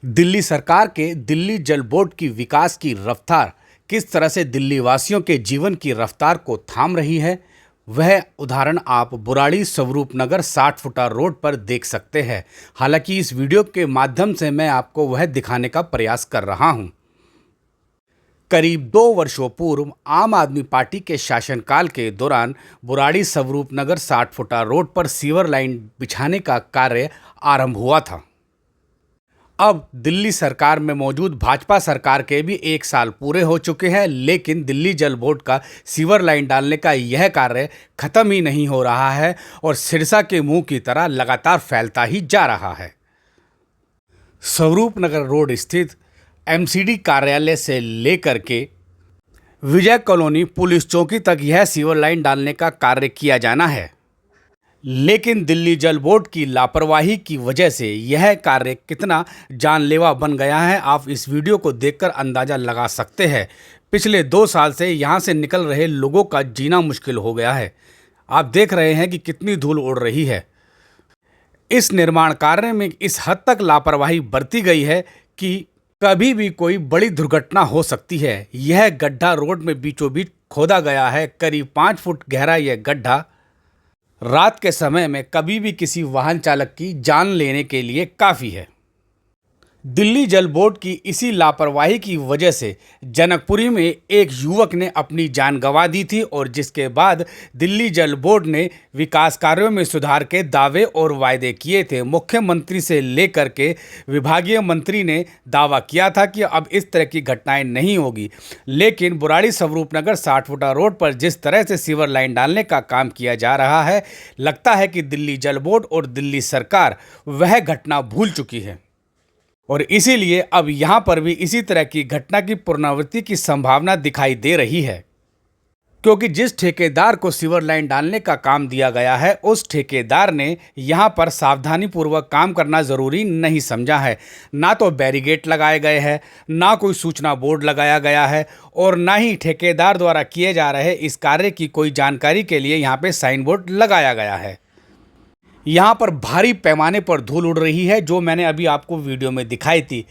दिल्ली सरकार के दिल्ली जल बोर्ड की विकास की रफ्तार किस तरह से दिल्ली वासियों के जीवन की रफ्तार को थाम रही है, वह उदाहरण आप बुराड़ी स्वरूपनगर 60 फुटा रोड पर देख सकते हैं। हालांकि इस वीडियो के माध्यम से मैं आपको वह दिखाने का प्रयास कर रहा हूं। करीब 2 वर्षों पूर्व आम आदमी पार्टी के शासनकाल के दौरान बुराड़ी स्वरूपनगर 60 फुटा रोड पर सीवर लाइन बिछाने का कार्य आरंभ हुआ था। अब दिल्ली सरकार में मौजूद भाजपा सरकार के भी 1 साल पूरे हो चुके हैं, लेकिन दिल्ली जल बोर्ड का सीवर लाइन डालने का यह कार्य खत्म ही नहीं हो रहा है और सिरसा के मुंह की तरह लगातार फैलता ही जा रहा है। स्वरूपनगर रोड स्थित एमसीडी कार्यालय से लेकर के विजय कॉलोनी पुलिस चौकी तक यह सीवर लाइन डालने का कार्य किया जाना है, लेकिन दिल्ली जल बोर्ड की लापरवाही की वजह से यह कार्य कितना जानलेवा बन गया है, आप इस वीडियो को देखकर अंदाज़ा लगा सकते हैं। पिछले 2 साल से यहाँ से निकल रहे लोगों का जीना मुश्किल हो गया है। आप देख रहे हैं कि कितनी धूल उड़ रही है। इस निर्माण कार्य में इस हद तक लापरवाही बरती गई है कि कभी भी कोई बड़ी दुर्घटना हो सकती है। यह गड्ढा रोड में बीचों बीच खोदा गया है। करीब 5 फुट गहरा यह गड्ढा रात के समय में कभी भी किसी वाहन चालक की जान लेने के लिए काफ़ी है। दिल्ली जल बोर्ड की इसी लापरवाही की वजह से जनकपुरी में एक युवक ने अपनी जान गंवा दी थी और जिसके बाद दिल्ली जल बोर्ड ने विकास कार्यों में सुधार के दावे और वायदे किए थे। मुख्यमंत्री से लेकर के विभागीय मंत्री ने दावा किया था कि अब इस तरह की घटनाएं नहीं होगी, लेकिन बुराड़ी स्वरूपनगर 60 फुटा रोड पर जिस तरह से सीवर लाइन डालने का काम किया जा रहा है, लगता है कि दिल्ली जल बोर्ड और दिल्ली सरकार वह घटना भूल चुकी है और इसीलिए अब यहाँ पर भी इसी तरह की घटना की पुनरावृत्ति की संभावना दिखाई दे रही है, क्योंकि जिस ठेकेदार को सीवर लाइन डालने का काम दिया गया है, उस ठेकेदार ने यहाँ पर सावधानीपूर्वक काम करना ज़रूरी नहीं समझा है। ना तो बैरिकेड लगाए गए हैं, ना कोई सूचना बोर्ड लगाया गया है और ना ही ठेकेदार द्वारा किए जा रहे इस कार्य की कोई जानकारी के लिए यहाँ पे साइन बोर्ड लगाया गया है। यहाँ पर भारी पैमाने पर धूल उड़ रही है, जो मैंने अभी आपको वीडियो में दिखाई थी।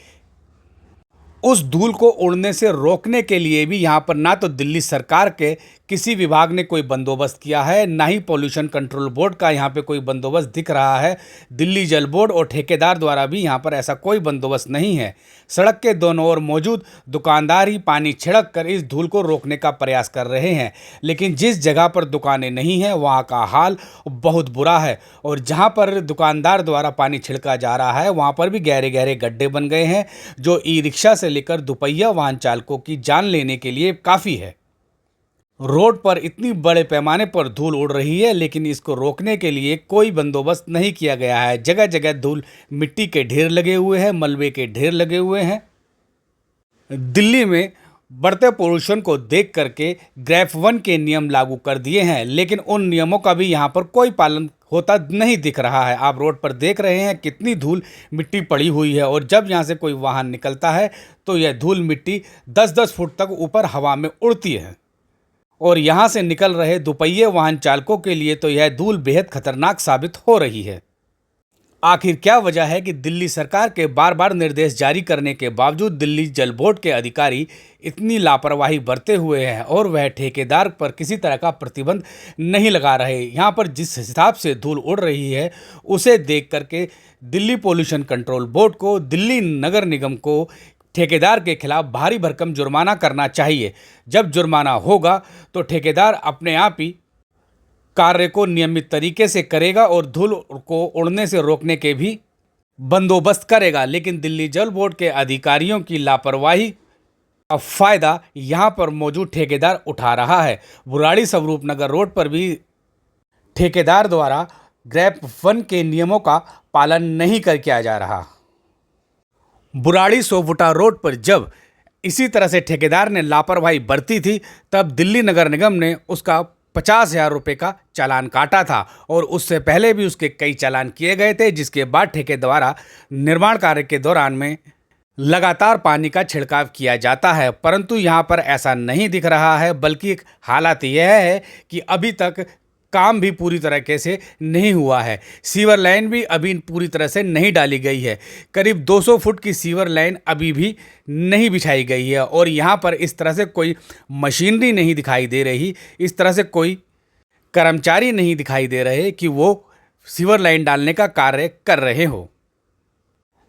उस धूल को उड़ने से रोकने के लिए भी यहाँ पर ना तो दिल्ली सरकार के किसी विभाग ने कोई बंदोबस्त किया है, ना ही पॉल्यूशन कंट्रोल बोर्ड का यहाँ पे कोई बंदोबस्त दिख रहा है। दिल्ली जल बोर्ड और ठेकेदार द्वारा भी यहाँ पर ऐसा कोई बंदोबस्त नहीं है। सड़क के दोनों ओर मौजूद दुकानदार ही पानी छिड़क कर इस धूल को रोकने का प्रयास कर रहे हैं, लेकिन जिस जगह पर दुकानें नहीं हैं वहाँ का हाल बहुत बुरा है और जहाँ पर दुकानदार द्वारा पानी छिड़का जा रहा है वहाँ पर भी गहरे गहरे गड्ढे बन गए हैं, जो ई रिक्शा से लेकर दुपहिया वाहन चालकों की जान लेने के लिए काफ़ी है। रोड पर इतनी बड़े पैमाने पर धूल उड़ रही है, लेकिन इसको रोकने के लिए कोई बंदोबस्त नहीं किया गया है। जगह जगह धूल मिट्टी के ढेर लगे हुए हैं, मलबे के ढेर लगे हुए हैं। दिल्ली में बढ़ते पोल्यूशन को देख करके ग्रेफ 1 के नियम लागू कर दिए हैं, लेकिन उन नियमों का भी यहाँ पर कोई पालन होता नहीं दिख रहा है। आप रोड पर देख रहे हैं कितनी धूल मिट्टी पड़ी हुई है और जब यहाँ से कोई वाहन निकलता है तो यह धूल मिट्टी 10-10 फुट तक ऊपर हवा में उड़ती है और यहाँ से निकल रहे दुपहिए वाहन चालकों के लिए तो यह धूल बेहद खतरनाक साबित हो रही है। आखिर क्या वजह है कि दिल्ली सरकार के बार बार निर्देश जारी करने के बावजूद दिल्ली जल बोर्ड के अधिकारी इतनी लापरवाही बरते हुए हैं और वह ठेकेदार पर किसी तरह का प्रतिबंध नहीं लगा रहे। यहाँ पर जिस हिसाब से धूल उड़ रही है उसे देख करके दिल्ली पॉल्यूशन कंट्रोल बोर्ड को, दिल्ली नगर निगम को ठेकेदार के खिलाफ भारी भरकम जुर्माना करना चाहिए। जब जुर्माना होगा तो ठेकेदार अपने आप ही कार्य को नियमित तरीके से करेगा और धूल को उड़ने से रोकने के भी बंदोबस्त करेगा, लेकिन दिल्ली जल बोर्ड के अधिकारियों की लापरवाही का फ़ायदा यहाँ पर मौजूद ठेकेदार उठा रहा है। बुराड़ी स्वरूपनगर रोड पर भी ठेकेदार द्वारा ग्रेफ 1 के नियमों का पालन नहीं कर किया जा रहा। बुराड़ी 100 फुटा रोड पर जब इसी तरह से ठेकेदार ने लापरवाही बरती थी, तब दिल्ली नगर निगम ने उसका 50,000 रुपये का चालान काटा था और उससे पहले भी उसके कई चालान किए गए थे, जिसके बाद ठेके द्वारा निर्माण कार्य के दौरान में लगातार पानी का छिड़काव किया जाता है। परंतु यहाँ पर ऐसा नहीं दिख रहा है, बल्कि हालात यह है कि अभी तक काम भी पूरी तरीके से नहीं हुआ है। सीवर लाइन भी अभी पूरी तरह से नहीं डाली गई है। करीब 200 फुट की सीवर लाइन अभी भी नहीं बिछाई गई है और यहाँ पर इस तरह से कोई मशीनरी नहीं दिखाई दे रही, इस तरह से कोई कर्मचारी नहीं दिखाई दे रहे कि वो सीवर लाइन डालने का कार्य कर रहे हो।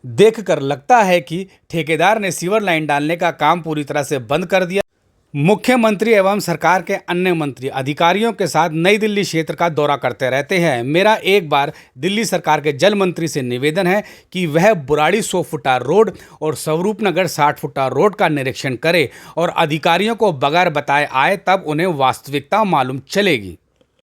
देखकर लगता है कि ठेकेदार ने सीवर लाइन डालने का काम पूरी तरह से बंद कर दिया। मुख्यमंत्री एवं सरकार के अन्य मंत्री अधिकारियों के साथ नई दिल्ली क्षेत्र का दौरा करते रहते हैं। मेरा एक बार दिल्ली सरकार के जल मंत्री से निवेदन है कि वह बुराड़ी 100 फुटा रोड और स्वरूपनगर 60 फुटा रोड का निरीक्षण करे और अधिकारियों को बगैर बताए आए, तब उन्हें वास्तविकता मालूम चलेगी।